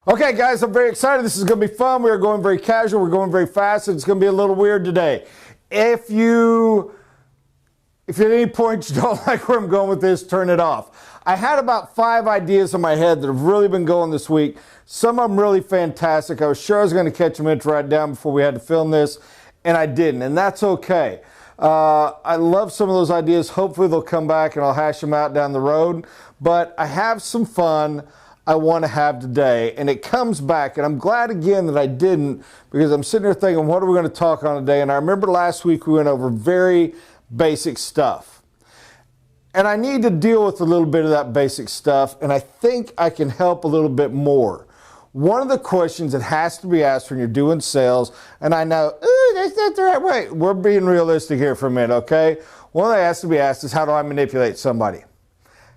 Okay, guys, I'm very excited. This is going to be fun. We're going very casual. We're going very fast. It's going to be a little weird today. If at any point you don't like where I'm going with this, turn it off. I had about 5 ideas in my head that have really been going this week. Some of them really fantastic. I was sure I was going to catch them in to write down before we had to film this, and I didn't, and that's okay. I love some of those ideas. Hopefully they'll come back and I'll hash them out down the road. But I have some fun I want to have today, and it comes back, and I'm glad again that I didn't, because I'm sitting here thinking, what are we going to talk on today? And I remember last week we went over very basic stuff, and I need to deal with a little bit of that basic stuff, and I think I can help a little bit more. One of the questions that has to be asked when you're doing sales, and I know, that's not the right way. We're being realistic here for a minute, okay? One that has to be asked is, how do I manipulate somebody?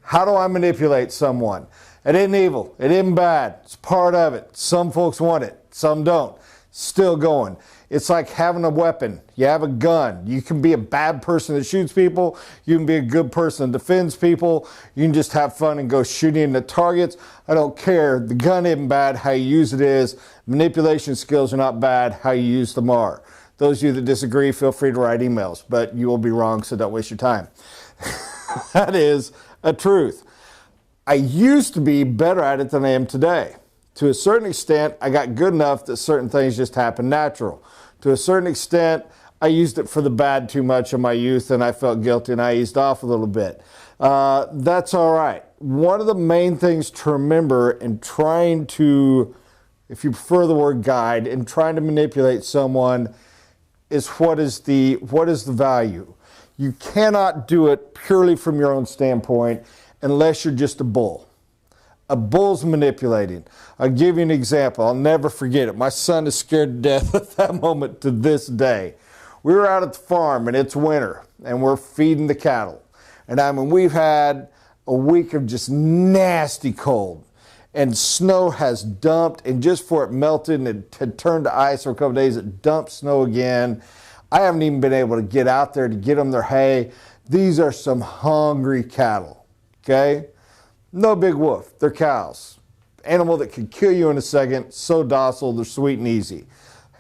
How do I manipulate someone? It isn't evil. It isn't bad. It's part of it. Some folks want it. Some don't. Still going. It's like having a weapon. You have a gun. You can be a bad person that shoots people. You can be a good person that defends people. You can just have fun and go shooting into targets. I don't care. The gun isn't bad. How you use it is. Manipulation skills are not bad. How you use them are. Those of you that disagree, feel free to write emails, but you will be wrong, so don't waste your time. That is a truth. I used to be better at it than I am today. To a certain extent, I got good enough that certain things just happen natural. To a certain extent, I used it for the bad too much in my youth, and I felt guilty, and I eased off a little bit. That's all right. One of the main things to remember in trying to, if you prefer the word guide, in trying to manipulate someone is what is the value. You cannot do it purely from your own standpoint unless you're just a bull. A bull's manipulating. I'll give you an example. I'll never forget it. My son is scared to death at that moment to this day. We were out at the farm, and it's winter, and we're feeding the cattle. And we've had a week of just nasty cold, and snow has dumped, and just before it melted and it had turned to ice for a couple of days, it dumped snow again. I haven't even been able to get out there to get them their hay. These are some hungry cattle. Okay? No big woof. They're cows. Animal that could kill you in a second. So docile. They're sweet and easy.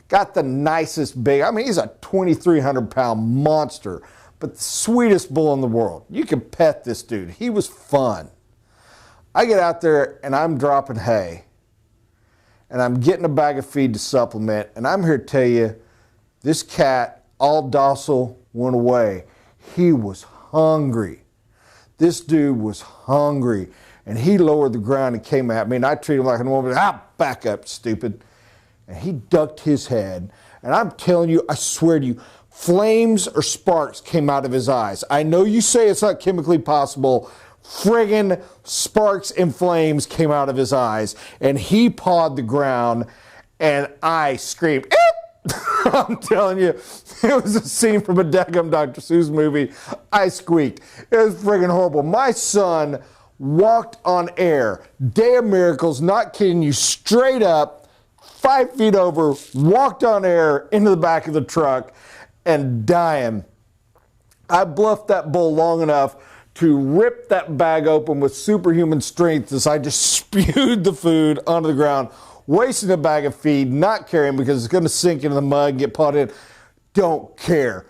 Got the nicest big, he's a 2,300 pound monster, but the sweetest bull in the world. You could pet this dude. He was fun. I get out there and I'm dropping hay, and I'm getting a bag of feed to supplement, and I'm here to tell you, this cat, all docile, went away. He was hungry. This dude was hungry, and he lowered the ground and came at me, and I treated him like a normal. Back up, stupid. And he ducked his head, and I'm telling you, I swear to you, flames or sparks came out of his eyes. I know you say it's not chemically possible. Friggin' sparks and flames came out of his eyes, and he pawed the ground, and I screamed, "Eep!" I'm telling you, it was a scene from a daggum Dr. Seuss movie. I squeaked. It was friggin' horrible. My son walked on air. Day of miracles, not kidding you, straight up, 5 feet over, walked on air into the back of the truck and dying. I bluffed that bull long enough to rip that bag open with superhuman strength as I just spewed the food onto the ground, wasting a bag of feed, not caring because it's going to sink into the mud and get put in. Don't care.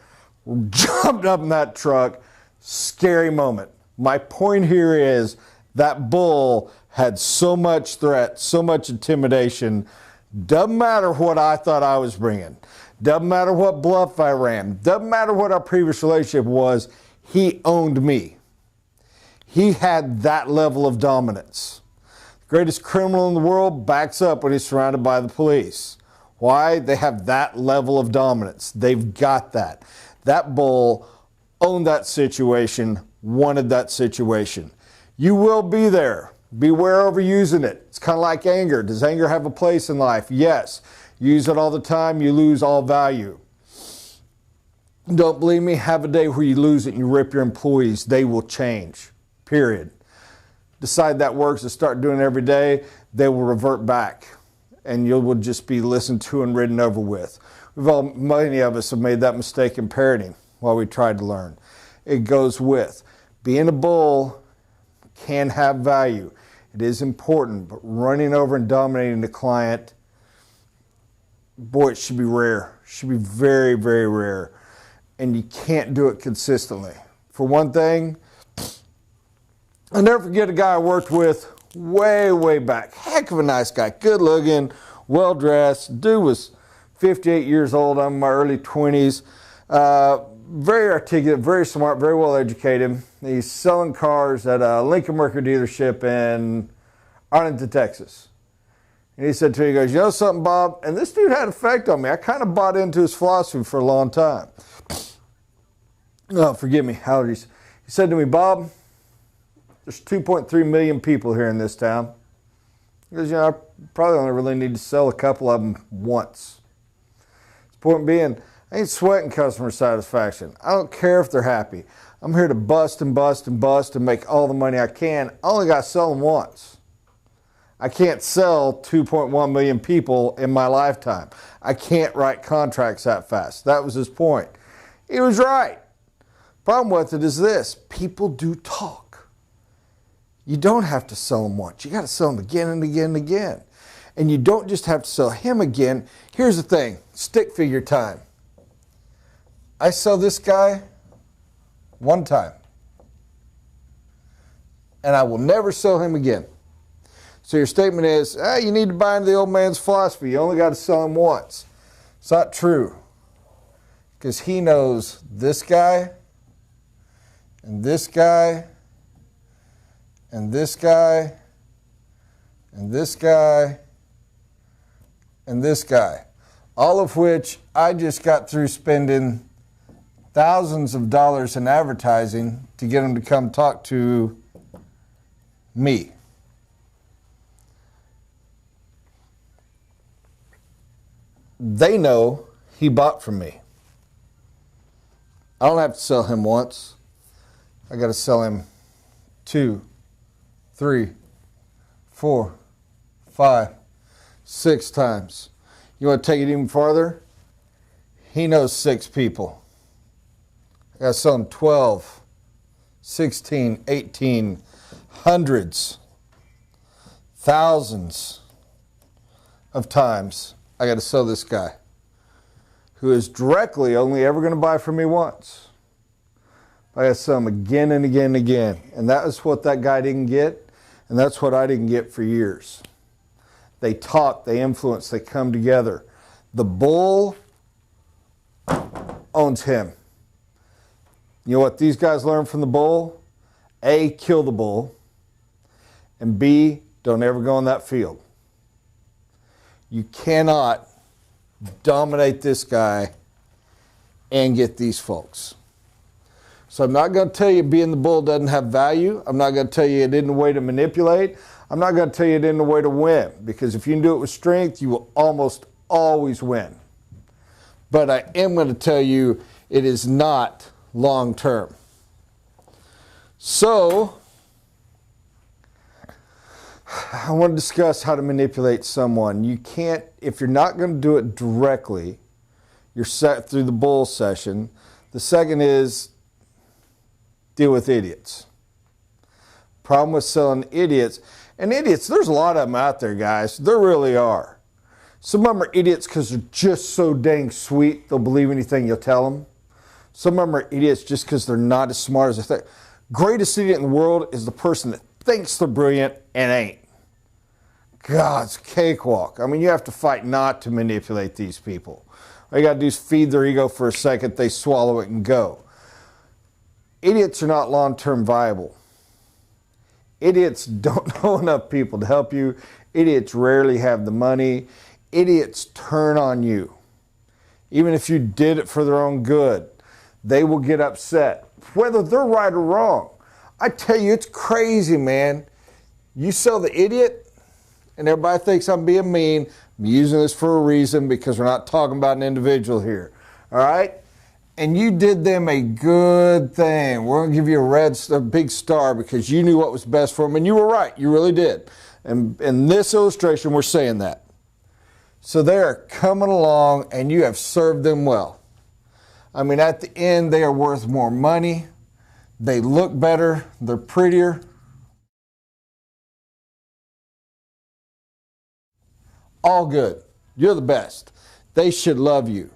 Jumped up in that truck. Scary moment. My point here is that bull had so much threat, so much intimidation. Doesn't matter what I thought I was bringing. Doesn't matter what bluff I ran. Doesn't matter what our previous relationship was. He owned me. He had that level of dominance. Greatest criminal in the world backs up when he's surrounded by the police. Why? They have that level of dominance. They've got that. That bull owned that situation, wanted that situation. You will be there. Beware overusing it. It's kind of like anger. Does anger have a place in life? Yes. Use it all the time, you lose all value. Don't believe me? Have a day where you lose it and you rip your employees. They will change. Period. Decide that works and start doing it every day, they will revert back, and you will just be listened to and ridden over with. Many of us have made that mistake in parenting while we tried to learn. It goes with being a bull can have value. It is important, but running over and dominating the client, boy, it should be rare. It should be very, very rare. And you can't do it consistently. For one thing, I'll never forget a guy I worked with way, way back. Heck of a nice guy, good looking, well dressed. Dude was 58 years old. I'm in my early 20s. Very articulate, very smart, very well educated. He's selling cars at a Lincoln Mercury dealership in Arlington, Texas. And he said to me, he goes, you know something, Bob? And this dude had an effect on me. I kind of bought into his philosophy for a long time. Oh, forgive me, allergies. He said to me, Bob, there's 2.3 million people here in this town. He goes, you know, I probably only really need to sell a couple of them once. His point being, I ain't sweating customer satisfaction. I don't care if they're happy. I'm here to bust and bust and bust and make all the money I can. I only got to sell them once. I can't sell 2.1 million people in my lifetime. I can't write contracts that fast. That was his point. He was right. Problem with it is this. People do talk. You don't have to sell them once. You got to sell them again and again and again. And you don't just have to sell him again. Here's the thing. Stick figure time. I sell this guy one time. And I will never sell him again. So your statement is, you need to buy into the old man's philosophy. You only got to sell him once. It's not true. Because he knows this guy, and this guy, and this guy, and this guy, and this guy. All of which I just got through spending thousands of dollars in advertising to get them to come talk to me. They know he bought from me. I don't have to sell him once. I got to sell him 2, 3, 4, 5, 6 times. You want to take it even farther? He knows 6 people. I got to sell him 12, 16, 18, hundreds, thousands of times. I got to sell this guy who is directly only ever going to buy from me once. I got to sell him again and again and again. And that is what that guy didn't get, and that's what I didn't get for years. They talk, they influence, they come together. The bull owns him. You know what these guys learn from the bull? A, kill the bull, and B, don't ever go on that field. You cannot dominate this guy and get these folks. So I'm not going to tell you being the bull doesn't have value. I'm not going to tell you it isn't a way to manipulate. I'm not going to tell you it isn't a way to win. Because if you can do it with strength, you will almost always win. But I am going to tell you it is not long term. So I want to discuss how to manipulate someone. You can't, if you're not going to do it directly, you're set through the bull session. The second is deal with idiots. Problem with selling idiots, and idiots, there's a lot of them out there, guys. There really are. Some of them are idiots because they're just so dang sweet, they'll believe anything you'll tell them. Some of them are idiots just because they're not as smart as they think. Greatest idiot in the world is the person that thinks they're brilliant and ain't. God's cakewalk. I mean, you have to fight not to manipulate these people. All you got to do is feed their ego for a second, they swallow it and go. Idiots are not long-term viable. Idiots don't know enough people to help you. Idiots rarely have the money. Idiots turn on you. Even if you did it for their own good, they will get upset, whether they're right or wrong. I tell you, it's crazy, man. You sell the idiot, and everybody thinks I'm being mean. I'm using this for a reason because we're not talking about an individual here. All right? And you did them a good thing. We're going to give you a big star because you knew what was best for them, and you were right. You really did. And in this illustration, we're saying that. So they're coming along, and you have served them well. I mean, at the end, they are worth more money. They look better. They're prettier. All good. You're the best. They should love you.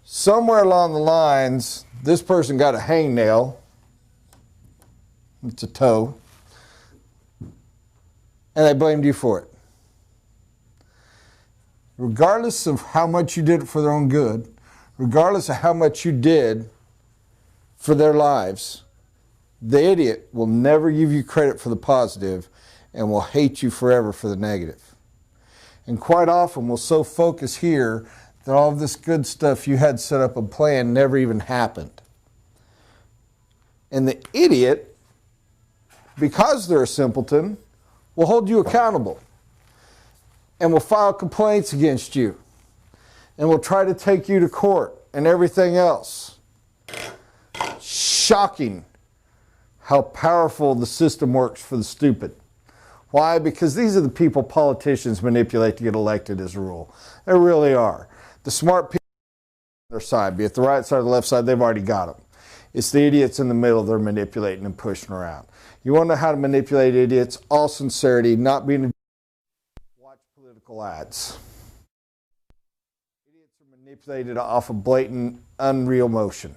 Somewhere along the lines, this person got a hangnail. It's a toe. And they blamed you for it. Regardless of how much you did it for their own good, regardless of how much you did for their lives, the idiot will never give you credit for the positive and will hate you forever for the negative. And quite often will so focus here that all of this good stuff you had set up and planned never even happened. And the idiot, because they're a simpleton, will hold you accountable and will file complaints against you and will try to take you to court and everything else. Shocking how powerful the system works for the stupid. Why? Because these are the people politicians manipulate to get elected as a rule. They really are. The smart people on their side, be it the right side or the left side, they've already got them. It's the idiots in the middle they're manipulating and pushing around. You want to know how to manipulate idiots? All sincerity, not being a watch political ads. Idiots are manipulated off of blatant, unreal emotion.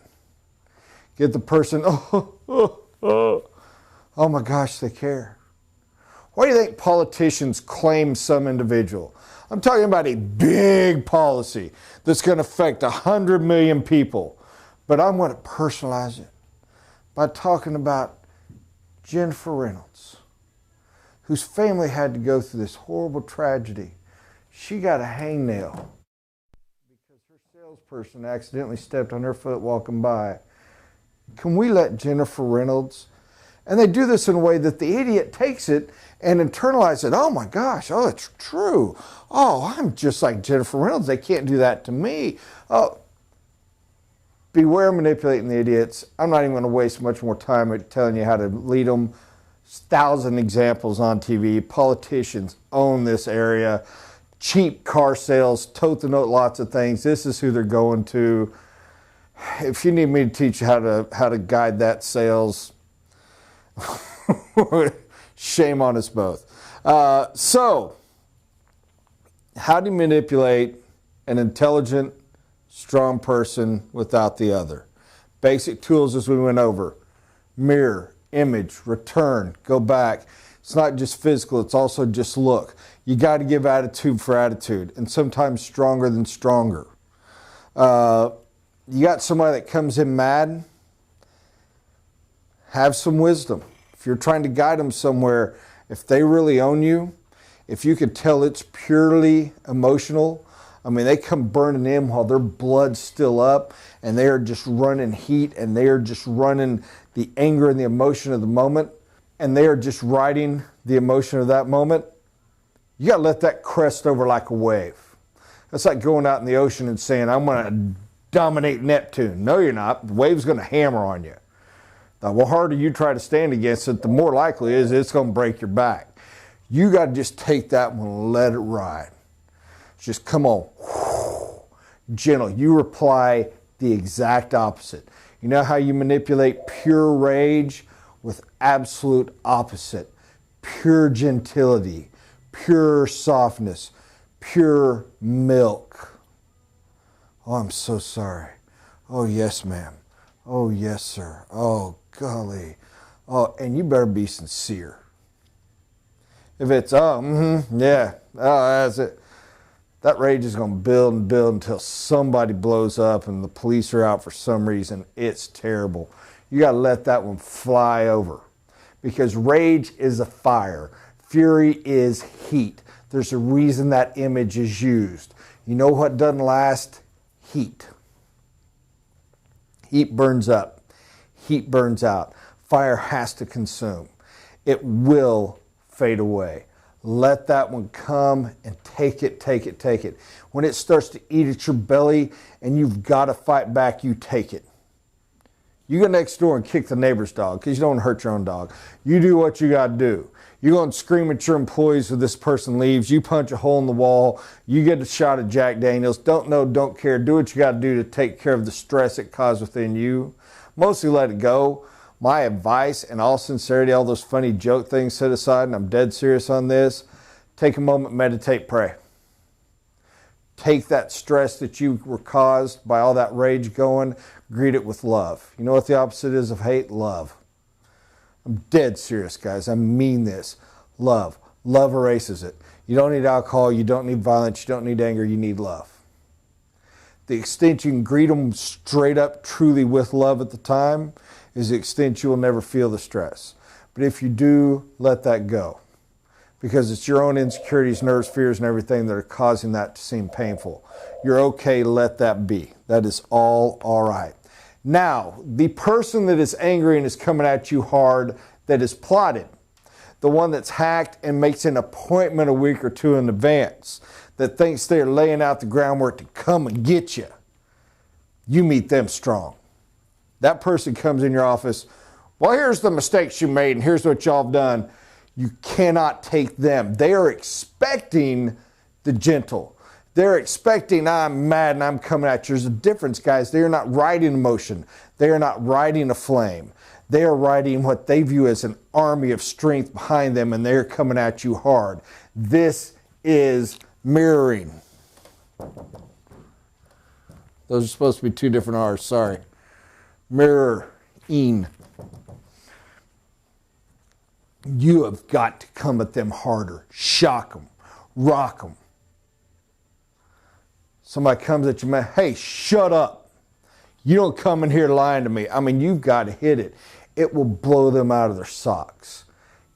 Get the person, oh my gosh, they care. Why do you think politicians claim some individual? I'm talking about a big policy that's going to affect 100 million people. But I'm going to personalize it by talking about Jennifer Reynolds, whose family had to go through this horrible tragedy. She got a hangnail because her salesperson accidentally stepped on her foot walking by. Can we let Jennifer Reynolds? And they do this in a way that the idiot takes it and internalizes it. Oh my gosh, oh, it's true. Oh, I'm just like Jennifer Reynolds. They can't do that to me. Oh, beware manipulating the idiots. I'm not even going to waste much more time at telling you how to lead them. 1,000 examples on TV. Politicians own this area. Cheap car sales, tote the note, lots of things. This is who they're going to. If you need me to teach you how to guide that sales, shame on us both. So, how do you manipulate an intelligent, strong person without the other? Basic tools as we went over. Mirror, image, return, go back. It's not just physical, it's also just look. You got to give attitude for attitude, and sometimes stronger than stronger. You got somebody that comes in mad, have some wisdom. If you're trying to guide them somewhere, if they really own you, if you could tell it's purely emotional, I mean, they come burning in while their blood's still up and they are just running heat and they are just running the anger and the emotion of the moment and they are just riding the emotion of that moment. You got to let that crest over like a wave. That's like going out in the ocean and saying, I'm going to dominate Neptune. No, you're not. The wave's going to hammer on you. The harder you try to stand against it, the more likely it is it's going to break your back. You got to just take that one and let it ride. Just come on. Gentle. You reply the exact opposite. You know how you manipulate pure rage with absolute opposite. Pure gentility, pure softness, pure milk. Oh, I'm so sorry. Oh, yes, ma'am. Oh, yes, sir. Oh, golly. Oh, and you better be sincere. If it's, yeah, oh, that's it. That rage is going to build and build until somebody blows up and the police are out for some reason. It's terrible. You got to let that one fly over because rage is a fire. Fury is heat. There's a reason that image is used. You know what doesn't last? Heat. Heat burns up. Heat burns out. Fire has to consume. It will fade away. Let that one come and take it, take it, take it. When it starts to eat at your belly and you've got to fight back, you take it. You go next door and kick the neighbor's dog because you don't want to hurt your own dog. You do what you got to do. You go and scream at your employees when this person leaves. You punch a hole in the wall. You get a shot at Jack Daniels. Don't know, don't care. Do what you got to do to take care of the stress it caused within you. Mostly let it go. My advice, in all sincerity, all those funny joke things set aside, and I'm dead serious on this, take a moment, meditate, pray. Take that stress that you were caused by all that rage going, greet it with love. You know what the opposite is of hate? Love. I'm dead serious, guys. I mean this. Love. Love erases it. You don't need alcohol. You don't need violence. You don't need anger. You need love. The extent you can greet them straight up, truly with love at the time, is the extent you will never feel the stress. But if you do, let that go. Because it's your own insecurities, nerves, fears, and everything that are causing that to seem painful. You're okay, let that be. That is all right. Now, the person that is angry and is coming at you hard, that is plotted, the one that's hacked and makes an appointment a week or two in advance, that thinks they're laying out the groundwork to come and get you, you meet them strong. That person comes in your office, well, here's the mistakes you made and here's what y'all have done. You cannot take them. They are expecting the gentle. They're expecting, I'm mad and I'm coming at you. There's a difference, guys. They are not riding emotion. They are not riding a flame. They are riding what they view as an army of strength behind them, and they're coming at you hard. This is mirroring. Those are supposed to be two different R's, sorry. Mirroring. You have got to come at them harder. Shock them. Rock them. Somebody comes at you, man, hey, shut up. You don't come in here lying to me. I mean, you've got to hit it. It will blow them out of their socks.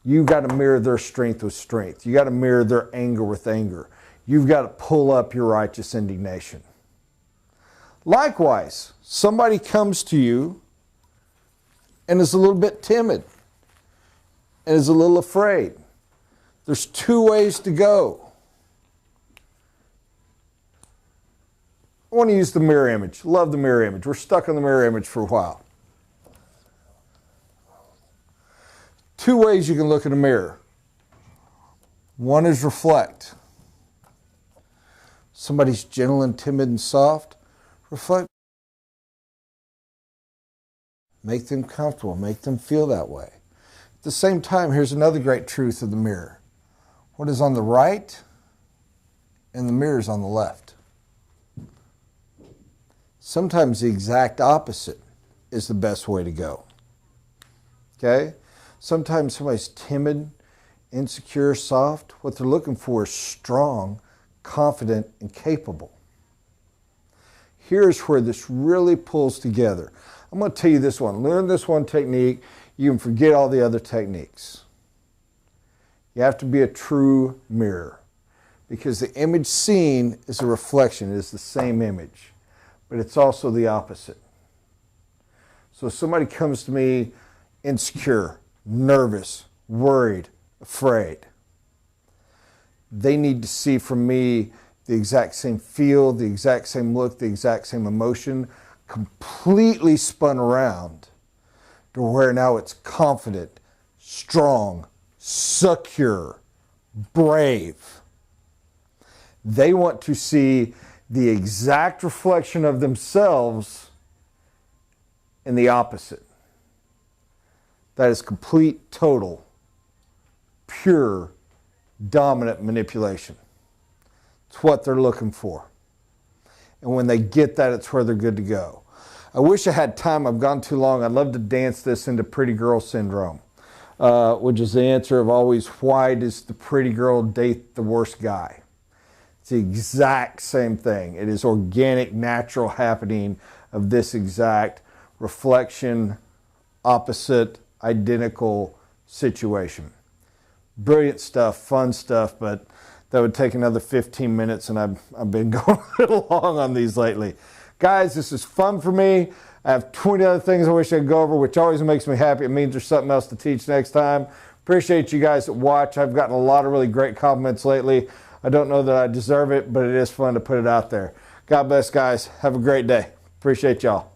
You've got to mirror their strength with strength. You've got to mirror their anger with anger. You've got to pull up your righteous indignation. Likewise, somebody comes to you and is a little bit timid and is a little afraid. There's two ways to go. I want to use the mirror image. Love the mirror image. We're stuck on the mirror image for a while. Two ways you can look in a mirror. One is reflect. Somebody's gentle and timid and soft. Reflect. Make them comfortable. Make them feel that way. At the same time, here's another great truth of the mirror. What is on the right and the mirror is on the left. Sometimes the exact opposite is the best way to go. Okay? Sometimes somebody's timid, insecure, soft. What they're looking for is strong, confident, and capable. Here's where this really pulls together. I'm going to tell you this one. Learn this one technique. You can forget all the other techniques. You have to be a true mirror, because the image seen is a reflection. It is the same image, but it's also the opposite. So if somebody comes to me insecure, nervous, worried, afraid, they need to see from me the exact same feel, the exact same look, the exact same emotion, completely spun around to where now it's confident, strong, secure, brave. They want to see the exact reflection of themselves in the opposite. That is complete, total, pure, dominant manipulation. It's what they're looking for. And when they get that, it's where they're good to go. I wish I had time. I've gone too long. I'd love to dance this into pretty girl syndrome, which is the answer of always, why does the pretty girl date the worst guy? It's the exact same thing. It is organic, natural happening of this exact reflection, opposite, identical situation. Brilliant stuff, fun stuff, but that would take another 15 minutes, and I've been going a little long on these lately. Guys, this is fun for me. I have 20 other things I wish I could go over, which always makes me happy. It means there's something else to teach next time. Appreciate you guys that watch. I've gotten a lot of really great compliments lately. I don't know that I deserve it, but it is fun to put it out there. God bless, guys. Have a great day. Appreciate y'all.